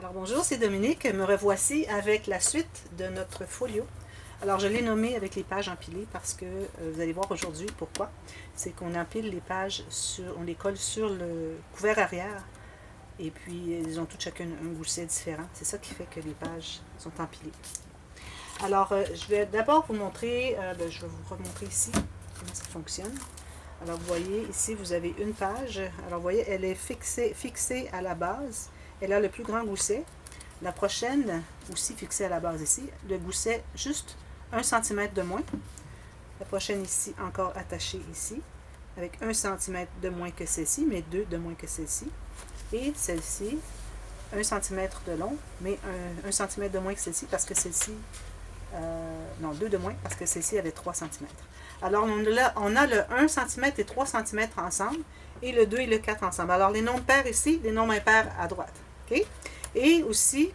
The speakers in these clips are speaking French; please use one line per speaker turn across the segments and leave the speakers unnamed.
Alors bonjour, c'est Dominique. Me revoici avec la suite de notre folio. Alors je l'ai nommé avec les pages empilées parce que vous allez voir aujourd'hui pourquoi. C'est qu'on empile les pages, on les colle sur le couvert arrière et puis ils ont toutes chacun un gousset différent. C'est ça qui fait que les pages sont empilées. Alors je vais d'abord vous montrer, je vais vous remontrer ici comment ça fonctionne. Alors vous voyez ici vous avez une page. Alors vous voyez elle est fixée à la base. Elle a le plus grand gousset. La prochaine, aussi fixée à la base ici, le gousset juste 1 cm de moins. La prochaine ici, encore attachée ici, avec 1 cm de moins que celle-ci, mais 2 de moins que celle-ci. Et celle-ci, 1 cm de long, mais 1 cm de moins que celle-ci, parce que celle-ci, non, 2 de moins, parce que celle-ci avait 3 cm. Alors, on a le 1 cm et 3 cm ensemble, et le 2 et le 4 ensemble. Alors, les nombres pairs ici, les nombres impairs à droite. Okay? Et aussi,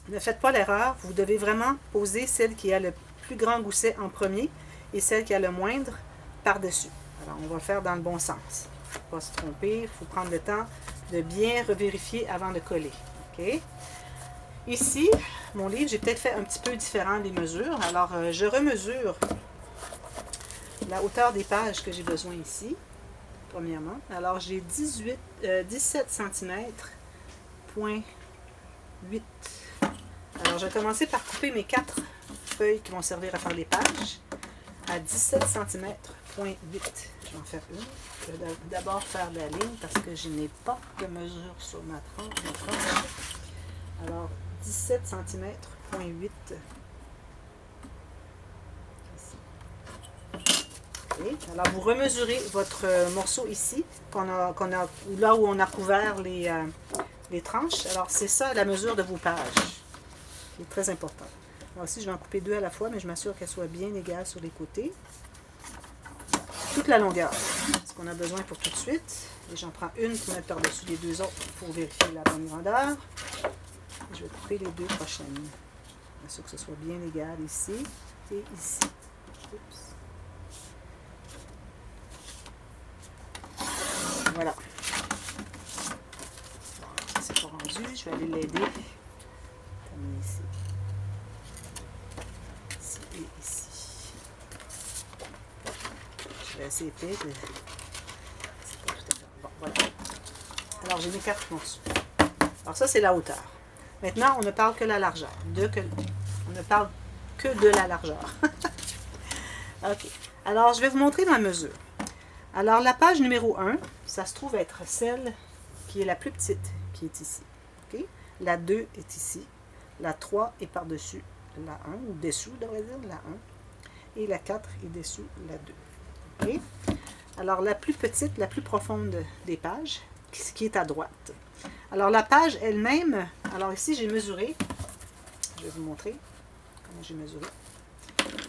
ne faites pas l'erreur, vous devez vraiment poser celle qui a le plus grand gousset en premier et celle qui a le moindre par-dessus. Alors, on va le faire dans le bon sens. Il ne faut pas se tromper, il faut prendre le temps de bien revérifier avant de coller. Okay? Ici, mon livre, j'ai peut-être fait un petit peu différent les mesures. Alors, je remesure la hauteur des pages que j'ai besoin ici, premièrement. Alors, j'ai 17 cm. 8. Alors, je vais commencer par couper mes 4 feuilles qui vont servir à faire les pages à 17 cm. 8. Je vais en faire une. Je vais d'abord faire la ligne parce que je n'ai pas de mesure sur ma tranche. Alors, 17 cm. 8. Okay. Alors, vous remesurez votre morceau ici, là où on a couvert les tranches. Alors, c'est ça la mesure de vos pages, qui est très important. Alors ici, je vais en couper 2 à la fois, mais je m'assure qu'elles soient bien égales sur les côtés. Toute la longueur, ce qu'on a besoin pour tout de suite. Et j'en prends une pour mettre par-dessus les 2 autres pour vérifier la bonne grandeur. Et je vais couper les 2 prochaines. Je m'assure que ce soit bien égal ici et ici. Oups. Voilà. C'est pas rendu, je vais aller l'aider. Comme ici. Ici et ici. Je vais essayer de... C'est pas tout à fait... Bon, voilà. Alors, j'ai mes 4 morceaux. Alors, ça, c'est la hauteur. Maintenant, on ne parle que la largeur. On ne parle que de la largeur. OK. Alors, je vais vous montrer ma mesure. Alors, la page numéro 1, ça se trouve être celle qui est la plus petite, qui est ici. Okay? La 2 est ici. La 3 est par-dessus la 1, ou dessous, devrait dire, la 1. Et la 4 est dessous la 2. Okay? Alors, la plus petite, la plus profonde des pages, qui est à droite. Alors, la page elle-même, alors ici, j'ai mesuré. Je vais vous montrer comment j'ai mesuré.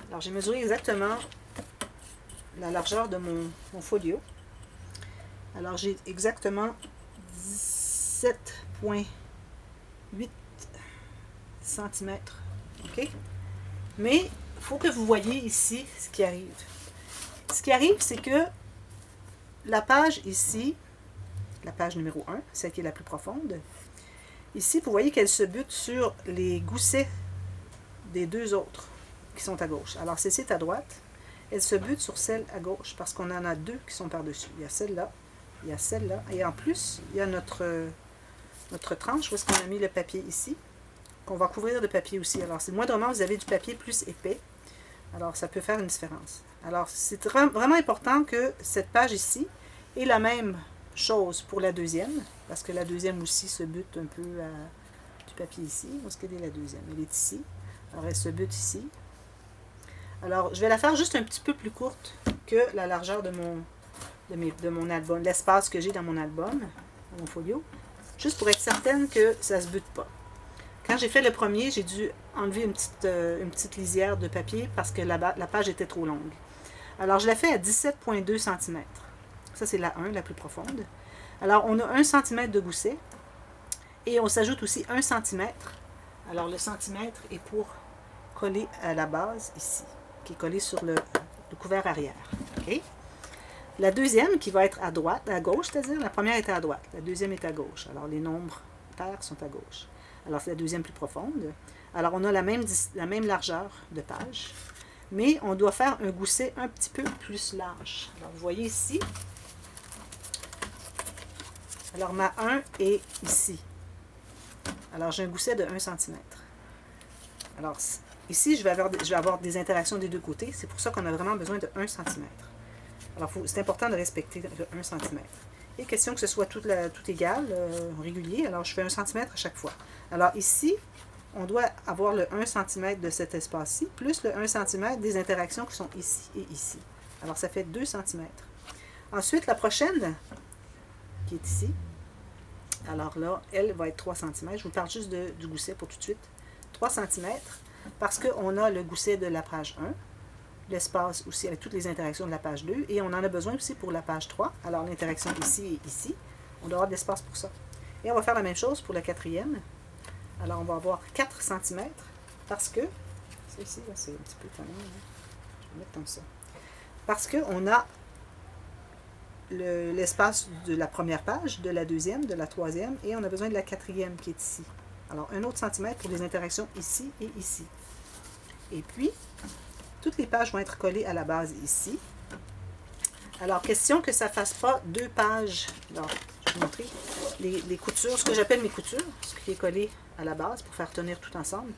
Alors, j'ai mesuré exactement la largeur de mon folio. Alors, j'ai exactement 17,8 cm. OK? Mais il faut que vous voyez ici ce qui arrive. Ce qui arrive, c'est que la page ici, la page numéro 1, celle qui est la plus profonde, ici, vous voyez qu'elle se bute sur les goussets des 2 autres qui sont à gauche. Alors, celle-ci est à droite. Elle se bute sur celle à gauche parce qu'on en a 2 qui sont par-dessus. Il y a celle-là, il y a celle-là, et en plus, il y a notre tranche où est-ce qu'on a mis le papier ici, qu'on va couvrir de papier aussi. Alors, c'est moindrement, vous avez du papier plus épais. Alors, ça peut faire une différence. Alors, c'est vraiment important que cette page ici ait la même chose pour la deuxième, parce que la deuxième aussi se bute un peu à du papier ici. Où est-ce qu'elle est la deuxième? Elle est ici. Alors, elle se bute ici. Alors, je vais la faire juste un petit peu plus courte que la largeur de mon album, l'espace que j'ai dans mon album, dans mon folio, juste pour être certaine que ça ne se bute pas. Quand j'ai fait le premier, j'ai dû enlever une petite lisière de papier parce que la page était trop longue. Alors, je la fais à 17,2 cm. Ça, c'est la 1, la plus profonde. Alors, on a 1 cm de gousset et on s'ajoute aussi 1 cm. Alors, le centimètre est pour coller à la base ici, qui est collé sur le couvert arrière. OK? La deuxième, qui va être à gauche, c'est-à-dire la première était à droite, la deuxième est à gauche. Alors, les nombres pairs sont à gauche. Alors, c'est la deuxième plus profonde. Alors, on a la même largeur de page, mais on doit faire un gousset un petit peu plus large. Alors, vous voyez ici. Alors, ma 1 est ici. Alors, j'ai un gousset de 1 cm. Alors, ici, je vais avoir des interactions des deux côtés. C'est pour ça qu'on a vraiment besoin de 1 cm. Alors, c'est important de respecter le 1 cm. Et question que ce soit tout égal, régulier. Alors, je fais 1 cm à chaque fois. Alors, ici, on doit avoir le 1 cm de cet espace-ci, plus le 1 cm des interactions qui sont ici et ici. Alors, ça fait 2 cm. Ensuite, la prochaine, qui est ici, alors là, elle va être 3 cm. Je vous parle juste du gousset pour tout de suite. 3 cm, parce qu'on a le gousset de la page 1, l'espace aussi avec toutes les interactions de la page 2, et on en a besoin aussi pour la page 3. Alors, l'interaction ici et ici, on doit avoir de l'espace pour ça. Et on va faire la même chose pour la quatrième. Alors, on va avoir 4 cm, parce que, ça ici, c'est un petit peu quand même, je vais mettre comme ça, parce qu'on a l'espace de la première page, de la deuxième, de la troisième, et on a besoin de la quatrième qui est ici. Alors, un autre centimètre pour les interactions ici et ici. Et puis, toutes les pages vont être collées à la base ici. Alors, question que ça ne fasse pas 2 pages. Alors, je vais vous montrer les coutures, ce que j'appelle mes coutures, ce qui est collé à la base pour faire tenir tout ensemble.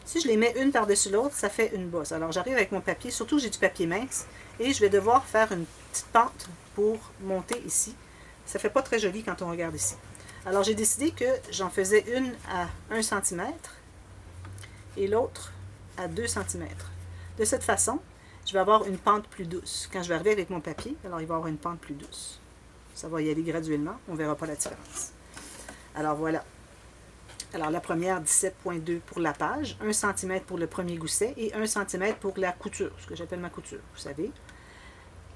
Si je les mets une par-dessus l'autre, ça fait une bosse. Alors, j'arrive avec mon papier, surtout j'ai du papier mince, et je vais devoir faire une petite pente pour monter ici. Ça ne fait pas très joli quand on regarde ici. Alors, j'ai décidé que j'en faisais une à 1 cm et l'autre à 2 cm. De cette façon, je vais avoir une pente plus douce. Quand je vais arriver avec mon papier, alors il va y avoir une pente plus douce. Ça va y aller graduellement, on ne verra pas la différence. Alors, voilà. Alors, la première, 17,2 pour la page, 1 cm pour le premier gousset et 1 cm pour la couture, ce que j'appelle ma couture, vous savez.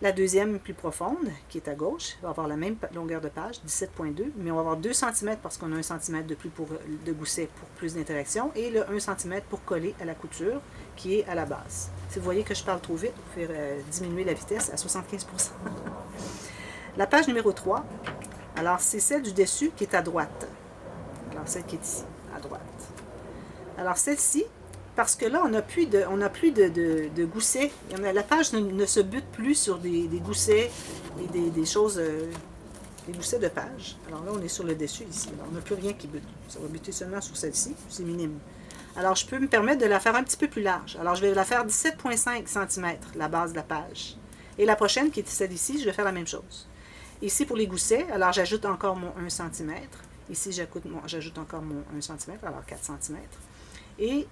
La deuxième, plus profonde, qui est à gauche, va avoir la même longueur de page, 17,2, mais on va avoir 2 cm parce qu'on a 1 cm de plus de gousset pour plus d'interaction, et le 1 cm pour coller à la couture, qui est à la base. Si vous voyez que je parle trop vite, vous pouvez diminuer la vitesse à 75 %. La page numéro 3, alors c'est celle du dessus qui est à droite. Alors celle qui est ici, à droite. Alors celle-ci, parce que là, on n'a plus de goussets. La page ne se bute plus sur des goussets et des choses, des goussets de page. Alors là, on est sur le dessus ici. Alors, on n'a plus rien qui bute. Ça va buter seulement sur celle-ci. C'est minime. Alors, je peux me permettre de la faire un petit peu plus large. Alors, je vais la faire 17,5 cm, la base de la page. Et la prochaine, qui est celle ici, je vais faire la même chose. Ici, pour les goussets, alors j'ajoute encore mon 1 cm. Ici, j'ajoute encore mon 1 cm, alors 4 cm. Et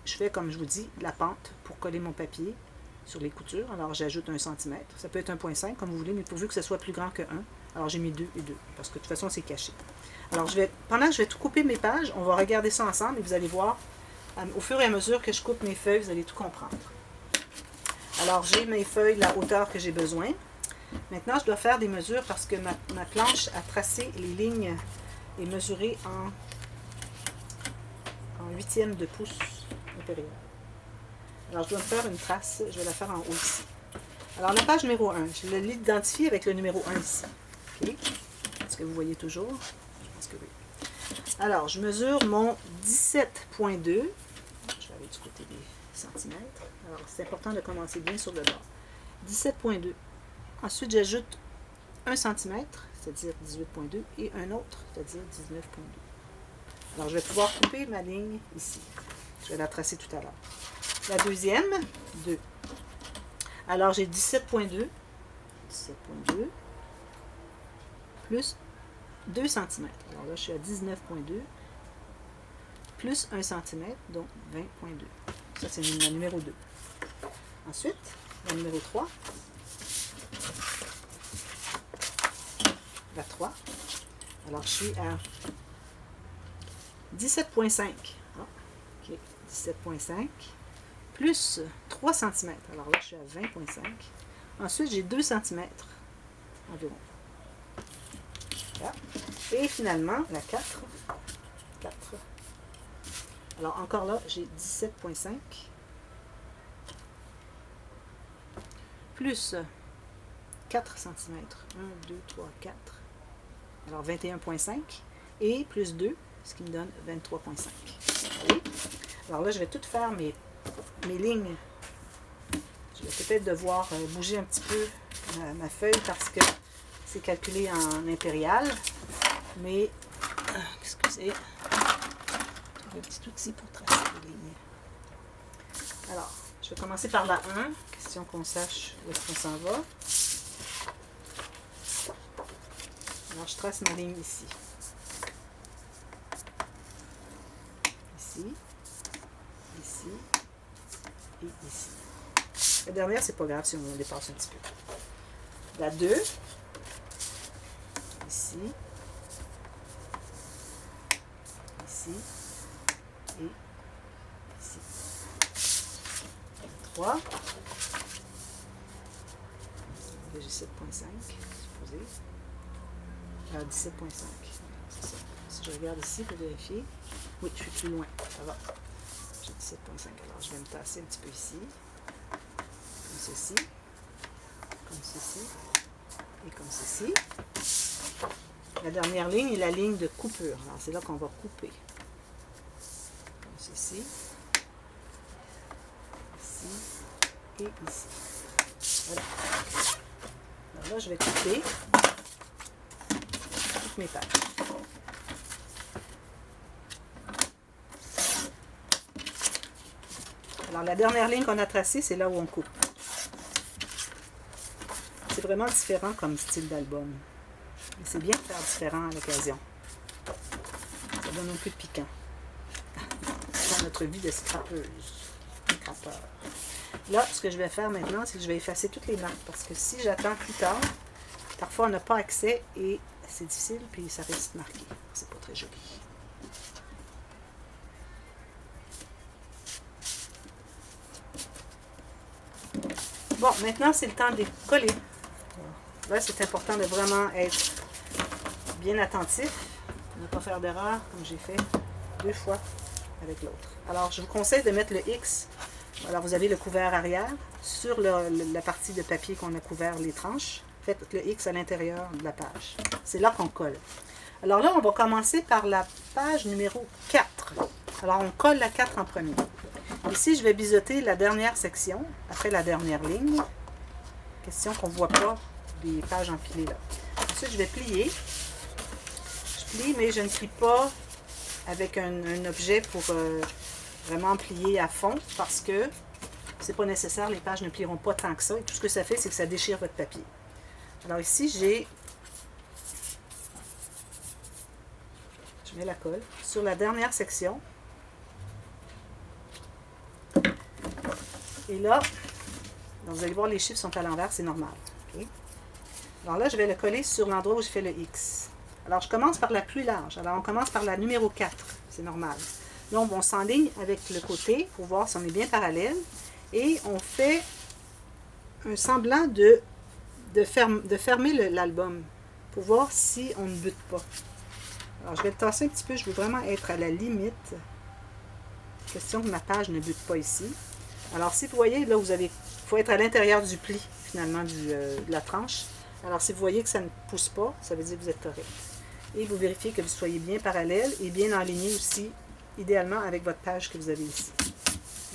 je fais, comme je vous dis, la pente pour coller mon papier sur les coutures. Alors, j'ajoute 1 cm. Ça peut être 1,5 comme vous voulez, mais pourvu que ce soit plus grand que 1. Alors, j'ai mis 2 et 2, parce que de toute façon, c'est caché. Alors, pendant que je vais tout couper mes pages, on va regarder ça ensemble et vous allez voir, au fur et à mesure que je coupe mes feuilles, vous allez tout comprendre. Alors, j'ai mes feuilles, la hauteur que j'ai besoin. Maintenant, je dois faire des mesures parce que ma planche a tracé les lignes et mesuré en 1/8 de pouce impérial. Alors, je dois me faire une trace. Je vais la faire en haut ici. Alors, la page numéro 1, je l'identifie avec le numéro 1 ici. Okay. Est-ce que vous voyez toujours? Je pense que oui. Alors, je mesure mon 17,2. Je vais aller du côté des centimètres. Alors, c'est important de commencer bien sur le bord. 17,2. Ensuite, j'ajoute 1 cm, c'est-à-dire 18,2, et un autre, c'est-à-dire 19,2. Alors, je vais pouvoir couper ma ligne ici. Je vais la tracer tout à l'heure. La deuxième, 2. Alors, j'ai 17,2, plus 2 cm. Alors là, je suis à 19,2, plus 1 cm, donc 20,2. Ça, c'est la numéro 2. Ensuite, la numéro 3. La 3. Alors, je suis à 17,5. Ah, OK. 17,5. Plus 3 cm. Alors là, je suis à 20,5. Ensuite, j'ai 2 cm environ. Là. Et finalement, la 4. 4. Alors, encore là, j'ai 17,5. Plus 4 cm. 1, 2, 3, 4. Alors, 21,5. Et plus 2, ce qui me donne 23,5. Alors là, je vais tout faire mes lignes. Je vais peut-être devoir bouger un petit peu ma feuille parce que c'est calculé en impérial. Mais, excusez, un petit outil pour tracer les lignes. Alors, je vais commencer par la 1, question qu'on sache où est-ce qu'on s'en va. Alors, je trace ma ligne ici. Ici, ici et ici. La dernière, c'est pas grave si on dépasse un petit peu. La 2, ici, ici et ici. La 3, j'ai 7,5, supposé. 17,5. C'est ça. Si je regarde ici pour vérifier, oui, je suis plus loin. Ça va. J'ai 17,5. Alors, je vais me tasser un petit peu ici. Comme ceci. Comme ceci. Et comme ceci. La dernière ligne est la ligne de coupure. Alors, c'est là qu'on va couper. Comme ceci. Ici. Et ici. Voilà. Alors là, je vais couper toutes mes pages. Alors, la dernière ligne qu'on a tracée, c'est là où on coupe. C'est vraiment différent comme style d'album. C'est bien de faire différent à l'occasion. Ça donne un peu de piquant dans notre vie de scrapeuse. Scrapeur. Là, ce que je vais faire maintenant, c'est que je vais effacer toutes les marques. Parce que si j'attends plus tard, parfois on n'a pas accès et c'est difficile, puis ça reste marqué. C'est pas très joli. Bon, maintenant, c'est le temps de coller. Là, c'est important de vraiment être bien attentif, ne pas faire d'erreur, comme j'ai fait 2 fois avec l'autre. Alors, je vous conseille de mettre le X. Alors, vous avez le couvert arrière. Sur la partie de papier qu'on a couvert les tranches, faites le X à l'intérieur de la page. C'est là qu'on colle. Alors là, on va commencer par la page numéro 4. Alors, on colle la 4 en premier. Ici, je vais biseauter la dernière section, après la dernière ligne. Question qu'on ne voit pas des pages empilées là. Ensuite, je vais plier. Je plie, mais je ne plie pas avec un objet pour vraiment plier à fond, parce que c'est pas nécessaire, les pages ne plieront pas tant que ça. Et tout ce que ça fait, c'est que ça déchire votre papier. Alors ici, je mets la colle sur la dernière section. Et là, donc vous allez voir, les chiffres sont à l'envers, c'est normal. Okay? Alors là, je vais le coller sur l'endroit où je fais le X. Alors, je commence par la plus large. Alors, on commence par la numéro 4. C'est normal. Là, on s'enligne avec le côté pour voir si on est bien parallèle. Et on fait un semblant de fermer l'album pour voir si on ne bute pas. Alors, je vais le tasser un petit peu. Je veux vraiment être à la limite. Question que ma page ne bute pas ici. Alors, si vous voyez, là, il faut être à l'intérieur du pli, finalement, de la tranche. Alors, si vous voyez que ça ne pousse pas, ça veut dire que vous êtes correct. Et vous vérifiez que vous soyez bien parallèle et bien aligné aussi, idéalement, avec votre page que vous avez ici.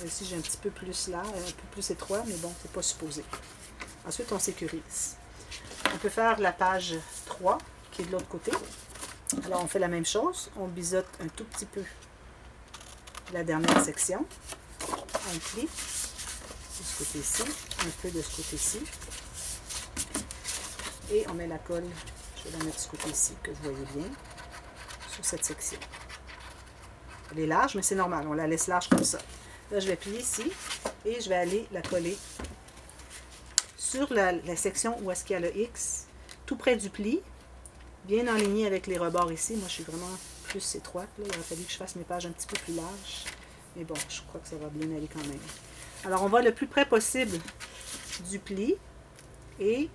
Là, ici, j'ai un petit peu plus large, un peu plus étroit, mais bon, c'est pas supposé. Ensuite, on sécurise. On peut faire la page 3, qui est de l'autre côté. Alors, on fait la même chose. On biseaute un tout petit peu la dernière section. On plie de ce côté-ci, un peu de ce côté-ci. Et on met la colle, je vais la mettre de ce côté-ci, que vous voyez bien, sur cette section. Elle est large, mais c'est normal, on la laisse large comme ça. Là, je vais plier ici, et je vais aller la coller sur la section où est-ce qu'il y a le X, tout près du pli, bien aligné avec les rebords ici. Moi, je suis vraiment plus étroite, là. Il aurait fallu que je fasse mes pages un petit peu plus larges. Mais bon, je crois que ça va bien aller quand même. Alors, on va le plus près possible du pli, et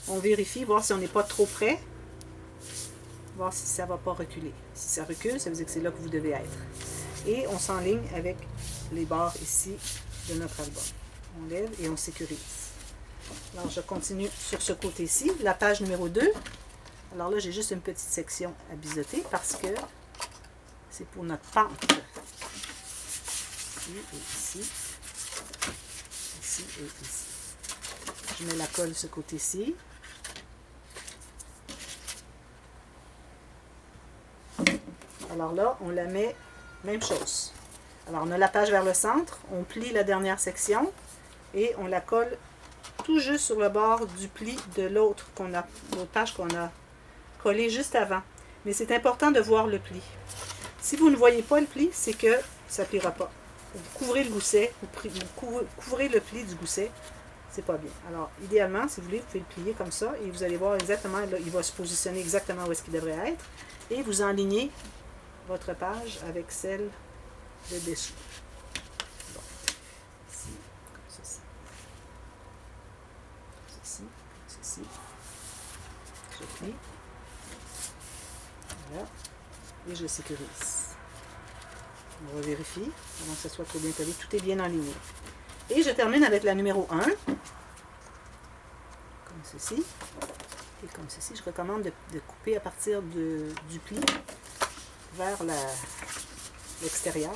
on vérifie, voir si on n'est pas trop près, voir si ça ne va pas reculer. Si ça recule, ça veut dire que c'est là que vous devez être. Et on s'enligne avec les barres ici de notre album. On lève et on sécurise. Alors, je continue sur ce côté-ci, la page numéro 2. Alors là, j'ai juste une petite section à biseauter parce que c'est pour notre pente. Ici et ici. Ici et ici. Je mets la colle de ce côté-ci. Alors là, on la met, même chose. Alors on a la page vers le centre, on plie la dernière section et on la colle tout juste sur le bord du pli de l'autre page qu'on a collée juste avant. Mais c'est important de voir le pli. Si vous ne voyez pas le pli, c'est que ça ne pliera pas. Vous couvrez le gousset, vous couvrez le pli du gousset, c'est pas bien. Alors, idéalement, si vous voulez, vous pouvez le plier comme ça et vous allez voir exactement, là, il va se positionner exactement où est-ce qu'il devrait être. Et vous enlignez votre page avec celle de dessous. Bon. Ici, comme ceci. Ceci, ceci. Je plie. Voilà. Et je sécurise. On revérifie avant que ce soit trop bien collé. Tout est bien aligné. Et je termine avec la numéro 1. Comme ceci. Et comme ceci, je recommande de couper à partir du pli vers l'extérieur.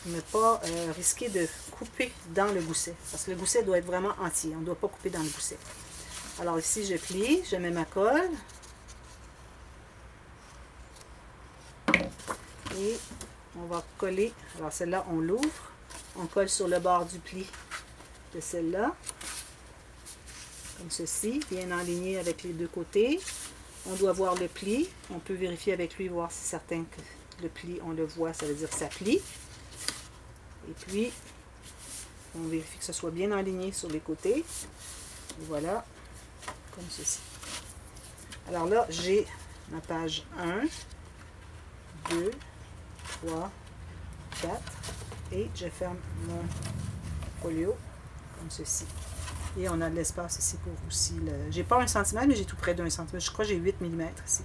Ne pas risquer de couper dans le gousset. Parce que le gousset doit être vraiment entier. On ne doit pas couper dans le gousset. Alors ici, je plie, je mets ma colle. Et on va coller. Alors celle-là, on l'ouvre. On colle sur le bord du pli de celle-là. Comme ceci, bien enligné avec les deux côtés. On doit voir le pli. On peut vérifier avec lui, voir si c'est certain que le pli, on le voit, ça veut dire que ça plie. Et puis, on vérifie que ce soit bien aligné sur les côtés. Et voilà, comme ceci. Alors là, j'ai ma page 1, 2, 3, 4. Et je ferme mon folio comme ceci. Et on a de l'espace ici pour aussi le... J'ai pas 1 cm, mais j'ai tout près d'1 cm. Je crois que j'ai 8 mm ici.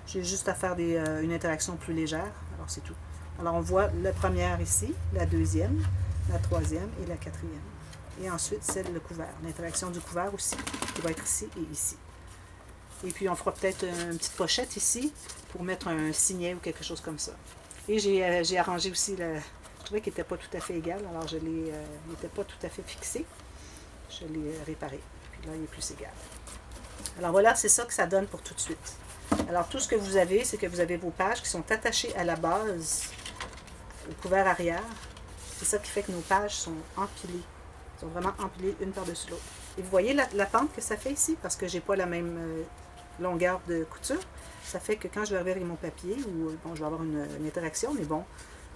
J'ai juste à faire une interaction plus légère. Alors c'est tout. Alors on voit la première ici, la deuxième, la troisième et la quatrième. Et ensuite celle le couvert. L'interaction du couvert aussi, qui va être ici et ici. Et puis on fera peut-être une petite pochette ici pour mettre un signet ou quelque chose comme ça. Et j'ai arrangé aussi le... Je trouvais qu'il n'était pas tout à fait égal, alors il n'était pas tout à fait fixé. Je l'ai réparé. Puis là, il est plus égal. Alors voilà, c'est ça que ça donne pour tout de suite. Alors tout ce que vous avez, c'est que vous avez vos pages qui sont attachées à la base, au couvert arrière. C'est ça qui fait que nos pages sont empilées. Elles sont vraiment empilées une par-dessus l'autre. Et vous voyez la pente que ça fait ici, parce que j'ai pas la même longueur de couture. Ça fait que quand je vais arriver avec mon papier, ou bon, je vais avoir une interaction, mais bon,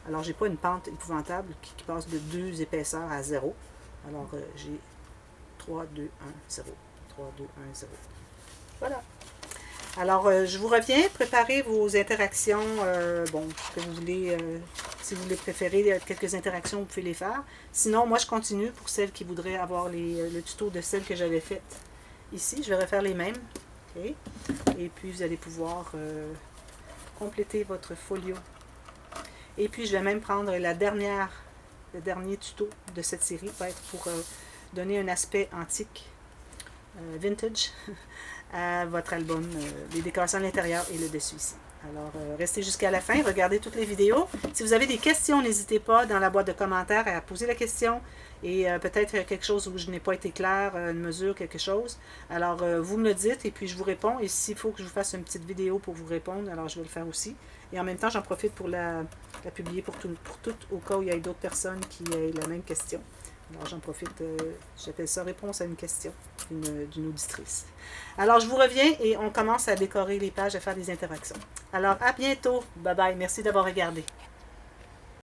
alors j'ai pas une pente épouvantable qui passe de 2 épaisseurs à 0. Alors j'ai 3, 2, 1, 0. 3, 2, 1, 0. Voilà. Alors, je vous reviens. Préparez vos interactions. Bon, que vous voulez, si vous voulez préférer quelques interactions, vous pouvez les faire. Sinon, moi, je continue pour celles qui voudraient avoir le tuto de celles que j'avais faites ici. Je vais refaire les mêmes. Okay. Et puis, vous allez pouvoir compléter votre folio. Et puis, je vais même prendre le dernier tuto de cette série, va être pour donner un aspect antique, vintage, à votre album, les décorations à l'intérieur et le dessus ici. Alors, restez jusqu'à la fin, regardez toutes les vidéos. Si vous avez des questions, n'hésitez pas dans la boîte de commentaires à poser la question. Et peut-être quelque chose où je n'ai pas été claire, une mesure, quelque chose. Alors, vous me le dites et puis je vous réponds. Et s'il faut que je vous fasse une petite vidéo pour vous répondre, alors je vais le faire aussi. Et en même temps, j'en profite pour la publier pour toutes, au cas où il y a d'autres personnes qui aient la même question. Alors, j'en profite, j'appelle ça réponse à une question d'une auditrice. Alors, je vous reviens et on commence à décorer les pages, à faire des interactions. Alors, à bientôt. Bye bye. Merci d'avoir regardé.